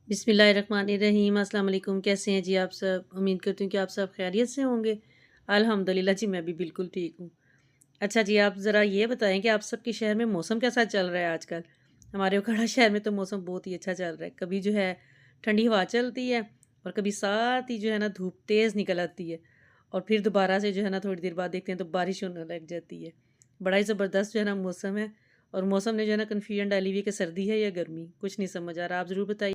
बिस्मिल्लाहिर्रहमानिर्रहीम। अस्सलाम वालेकुम। कैसे हैं जी आप सब? उम्मीद करती हूँ कि आप सब खैरियत से होंगे। अल्हम्दुलिल्लाह जी, मैं भी बिल्कुल ठीक हूँ। अच्छा जी, आप ज़रा ये बताएँ कि आप सबके शहर में मौसम कैसा चल रहा है आजकल? हमारे उखड़ा शहर में तो मौसम बहुत ही अच्छा चल रहा है। कभी जो है ठंडी हवा चलती है और कभी साथ ही जो है ना धूप तेज़ निकल आती है और फिर दोबारा से जो है ना थोड़ी देर बाद देखते हैं तो बारिश होने लग जाती है। बड़ा ही ज़बरदस्त जो है ना मौसम है और मौसम ने जो है ना कन्फ्यूजन डाली हुई है कि सर्दी है या गर्मी, कुछ नहीं समझ आ रहा। आप ज़रूर बताइए।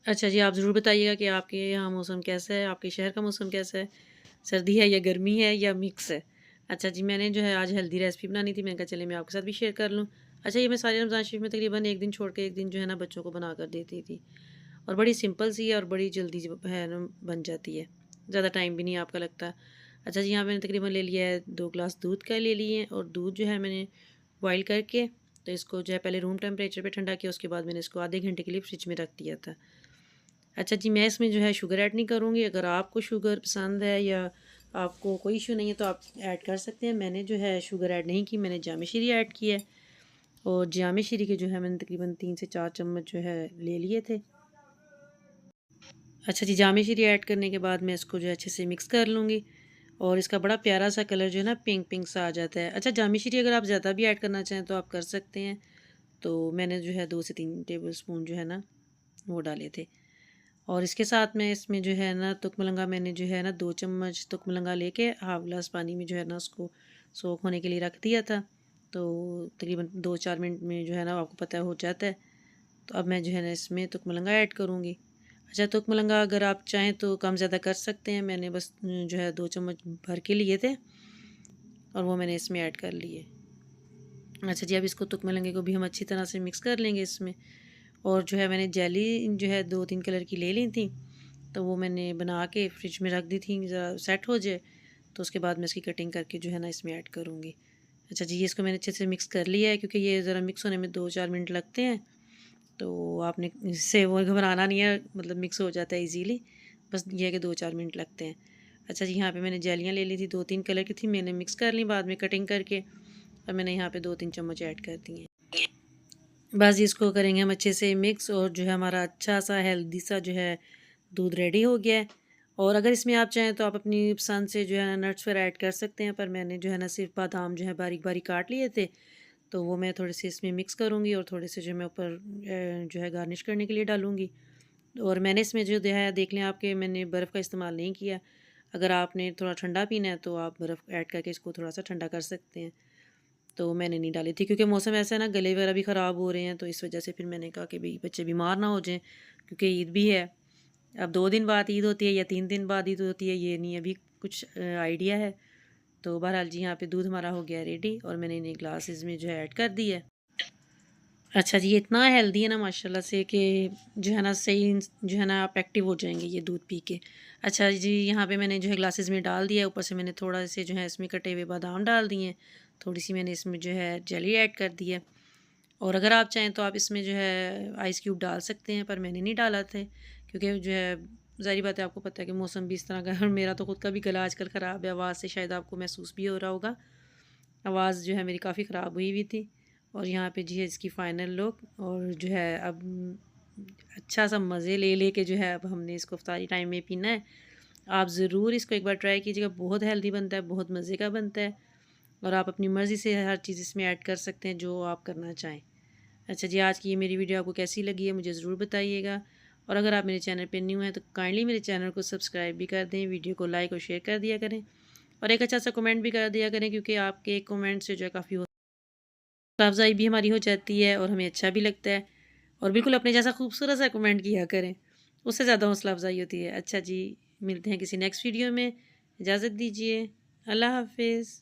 अच्छा जी, आप ज़रूर बताइएगा कि आपके यहाँ मौसम कैसा है? आपके शहर का मौसम कैसा है? सर्दी है या गर्मी है या मिक्स है? अच्छा जी, मैंने जो है आज हेल्दी रेसिपी बनानी थी, मैंने कहा चलिए मैं आपके साथ भी शेयर कर लूँ। अच्छा, ये मैं सारे रमज़ान शरीफ में तकरीबन 1 दिन छोड़ के 1 दिन जो है ना बच्चों को बना कर देती थी और बड़ी सिंपल सी है और बड़ी जल्दी जो है ना बन जाती है। ज़्यादा टाइम भी नहीं आपका लगता। अच्छा जी, यहाँ मैंने तकरीबन ले लिया है 2 ग्लास दूध का ले लिए हैं और दूध जो है मैंने बॉयल करके तो इसको जो है पहले रूम टेम्परेचर पे ठंडा किया, उसके बाद मैंने इसको आधे घंटे के लिए फ्रिज में रख दिया था। अच्छा जी, मैं इसमें जो है शुगर ऐड नहीं करूँगी। अगर आपको शुगर पसंद है या आपको कोई इशू नहीं है तो आप ऐड कर सकते हैं। मैंने जो है शुगर ऐड नहीं की, मैंने जामे शीरी ऐड की है और जामे शीरी के जो है मैंने तकरीबन 3 से 4 चम्मच जो है ले लिए थे। अच्छा जी, जामे शीरी ऐड करने के बाद मैं इसको जो है अच्छे से मिक्स कर लूँगी और इसका बड़ा प्यारा सा कलर जो है ना पिंक पिंक सा आ जाता है। अच्छा, जामे शीरी अगर आप ज़्यादा भी ऐड करना चाहें तो आप कर सकते हैं। तो मैंने जो है 2 से 3 टेबल स्पून जो है ना वो डाले थे। और इसके साथ में इसमें जो है ना तुकमलंगा मैंने जो है ना 2 चम्मच तुकमलंगा लेके हाफ़ ग्लास पानी में जो है ना उसको सोख होने के लिए रख दिया था। तो तकरीबन 2-4 मिनट में जो है ना आपको पता है हो जाता है। तो अब मैं जो है ना इसमें तुकमलंगा ऐड करूँगी। अच्छा, तुकमलंगा अगर आप चाहें तो कम ज़्यादा कर सकते हैं। मैंने बस जो है 2 चम्मच भर के लिए थे और वो मैंने इसमें ऐड कर लिए। अच्छा जी, अब इसको तुकमलंगे को भी हम अच्छी तरह से मिक्स कर लेंगे इसमें। और जो है मैंने जेली जो है 2-3 कलर की ले ली थी, तो वो मैंने बना के फ्रिज में रख दी थी ज़रा सेट हो जाए, तो उसके बाद मैं इसकी कटिंग करके जो है ना इसमें ऐड करूँगी। अच्छा जी, ये इसको मैंने अच्छे से मिक्स कर लिया है क्योंकि ये ज़रा मिक्स होने में 2-4 मिनट लगते हैं, तो आपने इससे वो घबराना नहीं है, मतलब मिक्स हो जाता है ईज़िली, बस ये है कि 2-4 मिनट लगते हैं। अच्छा जी, यहाँ पे मैंने जेलियाँ ले ली थी, 2-3 कलर की थी, मैंने मिक्स कर ली बाद में कटिंग करके और मैंने यहाँ पे 2-3 चम्मच ऐड कर दिए हैं। बस इसको करेंगे हम अच्छे से मिक्स और जो है हमारा अच्छा सा हेल्दी सा जो है दूध रेडी हो गया है। और अगर इसमें आप चाहें तो आप अपनी पसंद से जो है ना नट्स फिर ऐड कर सकते हैं, पर मैंने जो है ना सिर्फ बादाम जो है बारीक बारीक काट लिए थे, तो वो मैं थोड़े से इसमें मिक्स करूँगी और थोड़े से जो मैं ऊपर जो है गार्निश करने के लिए डालूँगी। और मैंने इसमें जो दिया है देख लें आपके, मैंने बर्फ़ का इस्तेमाल नहीं किया। अगर आपने थोड़ा ठंडा पीना है तो आप बर्फ़ ऐड करके इसको थोड़ा सा ठंडा कर सकते हैं। तो मैंने नहीं डाली थी क्योंकि मौसम ऐसा है ना, गले वगैरह भी ख़राब हो रहे हैं, तो इस वजह से फिर मैंने कहा कि भई बच्चे बीमार ना हो जाएँ क्योंकि ईद भी है। अब 2 दिन बाद ईद होती है या 3 दिन बाद ईद होती है, ये नहीं अभी कुछ आइडिया है। तो बहरहाल जी, यहाँ पे दूध हमारा हो गया रेडी और मैंने इन्हें ग्लासेस में जो है ऐड कर दी है। अच्छा जी, ये इतना हेल्दी है ना माशाल्लाह से कि जो है ना सही जो है ना आप एक्टिव हो जाएँगे ये दूध पी के। अच्छा जी, यहाँ पे मैंने जो है ग्लासेस में डाल दिया है, ऊपर से मैंने थोड़ा से जो है इसमें कटे हुए बादाम डाल दिए हैं, थोड़ी-सी मैंने इसमें जो है जेली ऐड कर दी है। और अगर आप चाहें तो आप इसमें जो है आइस क्यूब डाल सकते हैं, पर मैंने नहीं डाला थे क्योंकि जो है ज़ाहिर बात है, आपको पता है कि मौसम भी इस तरह का है और मेरा तो खुद का भी गला आजकल ख़राब है, आवाज़ से शायद आपको महसूस भी हो रहा होगा। आवाज़ जो है मेरी काफ़ी ख़राब हुई हुई थी और यहाँ पे जी है इसकी फ़ाइनल लुक। और जो है अब अच्छा सा मज़े ले के जो है अब हमने इसको इफ्तारी टाइम में पीना है। आप ज़रूर इसको एक बार ट्राई कीजिएगा, बहुत हेल्दी बनता है, बहुत मज़े का बनता है और आप अपनी मर्ज़ी से हर चीज़ इसमें ऐड कर सकते हैं जो आप करना चाहें। अच्छा जी, आज की ये मेरी वीडियो आपको कैसी लगी है मुझे ज़रूर बताइएगा और अगर आप मेरे चैनल पे न्यू हैं तो काइंडली मेरे चैनल को सब्सक्राइब भी कर दें, वीडियो को लाइक और शेयर कर दिया करें और एक अच्छा सा कमेंट भी कर दिया करें क्योंकि आपके एक कमेंट से जो है काफ़ी हौसला अफ़ज़ाई भी हमारी हो जाती है और हमें अच्छा भी लगता है। और बिल्कुल अपने जैसा खूबसूरत सा कमेंट किया करें, उससे ज़्यादा हौसला अफ़ज़ाई होती है। अच्छा जी, मिलते हैं किसी नेक्स्ट वीडियो में, इजाज़त दीजिए। अल्लाह हाफ़िज़।